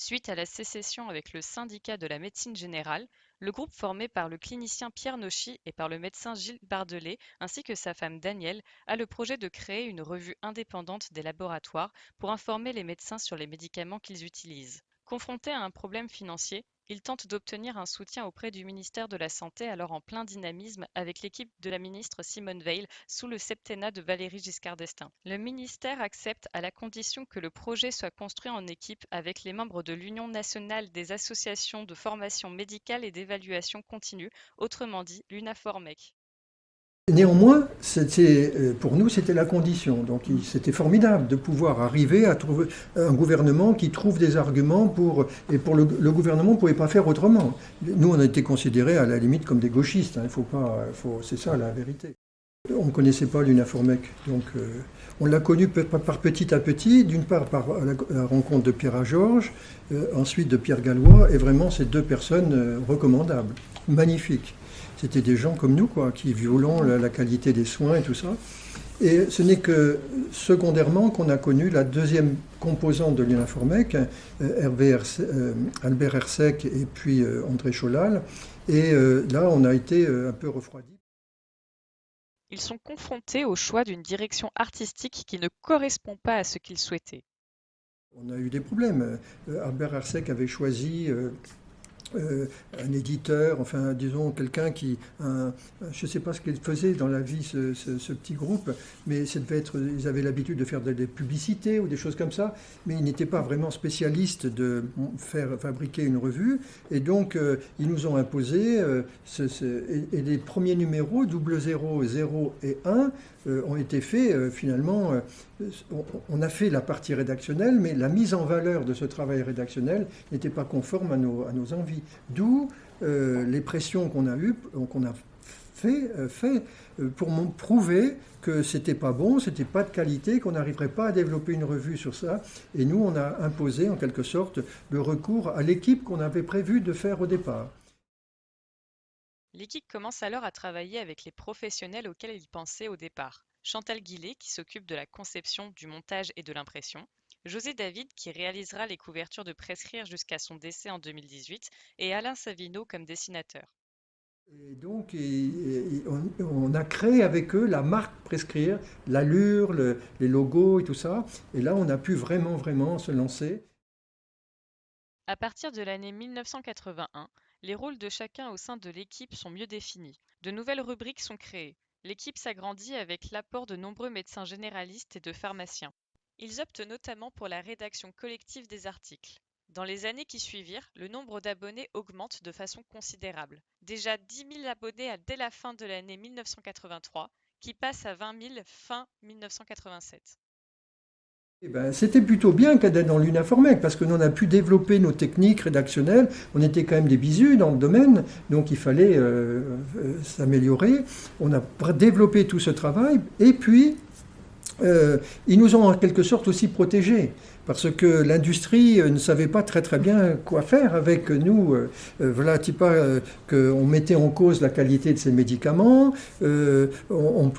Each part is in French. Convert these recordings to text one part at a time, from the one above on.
Suite à la sécession avec le syndicat de la médecine générale, le groupe formé par le clinicien Pierre Nochy et par le médecin Gilles Bardelet ainsi que sa femme Danielle a le projet de créer une revue indépendante des laboratoires pour informer les médecins sur les médicaments qu'ils utilisent. Confrontés à un problème financier, ils tentent d'obtenir un soutien auprès du ministère de la Santé alors en plein dynamisme avec l'équipe de la ministre Simone Veil sous le septennat de Valéry Giscard d'Estaing. Le ministère accepte à la condition que le projet soit construit en équipe avec les membres de l'Union nationale des associations de formation médicale et d'évaluation continue, autrement dit l'UNAFORMEC. Néanmoins, pour nous, c'était la condition. Donc c'était formidable de pouvoir arriver à trouver un gouvernement qui trouve des arguments et pour le gouvernement ne pouvait pas faire autrement. Nous, on a été considérés à la limite comme des gauchistes. Hein. C'est ça la vérité. On ne connaissait pas l'UNAFORMEC, donc on l'a connu par petit à petit, d'une part par la rencontre de Pierre Georges, ensuite de Pierre Gallois, et vraiment ces deux personnes recommandables, magnifiques. C'était des gens comme nous, quoi, qui violent la qualité des soins et tout ça. Et ce n'est que secondairement qu'on a connu la deuxième composante de l'UNAFORMEC, Albert Hersec et puis André Cholal. Et là, on a été un peu refroidis. Ils sont confrontés au choix d'une direction artistique qui ne correspond pas à ce qu'ils souhaitaient. On a eu des problèmes. Albert Hersec avait choisi un éditeur, enfin disons quelqu'un je ne sais pas ce qu'il faisait dans la vie ce petit groupe, mais ils avaient l'habitude de faire des publicités ou des choses comme ça, mais ils n'étaient pas vraiment spécialistes de faire fabriquer une revue, et donc ils nous ont imposé, et les premiers numéros, 00, 0 et 1, ont été faits finalement, on a fait la partie rédactionnelle, mais la mise en valeur de ce travail rédactionnel n'était pas conforme à nos envies. D'où les pressions qu'on a eues, qu'on a fait pour prouver que c'était pas bon, c'était pas de qualité, qu'on n'arriverait pas à développer une revue sur ça. Et nous, on a imposé en quelque sorte le recours à l'équipe qu'on avait prévu de faire au départ. L'équipe commence alors à travailler avec les professionnels auxquels il pensait au départ. Chantal Guillet, qui s'occupe de la conception, du montage et de l'impression, José David, qui réalisera les couvertures de Prescrire jusqu'à son décès en 2018, et Alain Savino comme dessinateur. Et donc, on a créé avec eux la marque Prescrire, l'allure, les logos et tout ça. Et là, on a pu vraiment se lancer. À partir de l'année 1981, les rôles de chacun au sein de l'équipe sont mieux définis. De nouvelles rubriques sont créées. L'équipe s'agrandit avec l'apport de nombreux médecins généralistes et de pharmaciens. Ils optent notamment pour la rédaction collective des articles. Dans les années qui suivirent, le nombre d'abonnés augmente de façon considérable. Déjà 10 000 abonnés dès la fin de l'année 1983, qui passe à 20 000 fin 1987. Eh ben, c'était plutôt bien d'être dans l'UNAFORMEC parce que nous on a pu développer nos techniques rédactionnelles. On était quand même des bisus dans le domaine, donc il fallait s'améliorer. On a développé tout ce travail et puis ils nous ont en quelque sorte aussi protégés. Parce que l'industrie ne savait pas très bien quoi faire avec nous. Voilà, qu'on mettait en cause la qualité de ces médicaments. On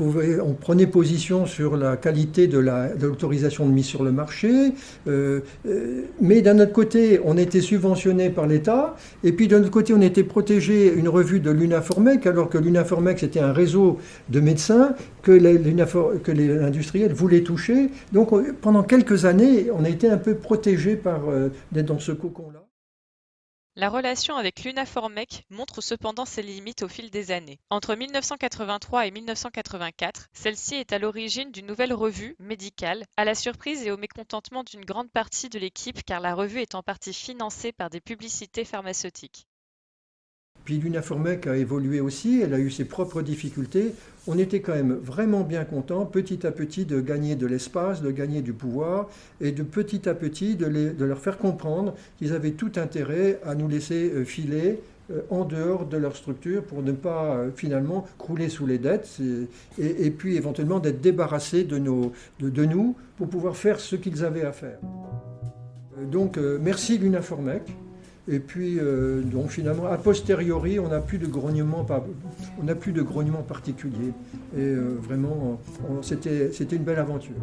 prenait position sur la qualité de l'autorisation de mise sur le marché. Mais d'un autre côté, on était subventionné par l'État. Et puis d'un autre côté, on était protégé une revue de l'UNAFORMEC, alors que l'UNAFORMEC, c'était un réseau de médecins que les industriels voulaient toucher. Donc pendant quelques années, on a été un peu protégé d'être dans ce cocon-là. La relation avec l'UNAFORMEC montre cependant ses limites au fil des années. Entre 1983 et 1984, celle-ci est à l'origine d'une nouvelle revue médicale, à la surprise et au mécontentement d'une grande partie de l'équipe car la revue est en partie financée par des publicités pharmaceutiques. Puis l'UNAFORMEC a évolué aussi, elle a eu ses propres difficultés. On était quand même vraiment bien content, petit à petit, de gagner de l'espace, de gagner du pouvoir, et de petit à petit de leur faire comprendre qu'ils avaient tout intérêt à nous laisser filer en dehors de leur structure pour ne pas finalement crouler sous les dettes, et puis éventuellement d'être débarrassés de nous pour pouvoir faire ce qu'ils avaient à faire. Donc merci l'UNAFORMEC. Et puis, donc finalement, a posteriori, on n'a plus de grognement particulier. Et vraiment, c'était une belle aventure.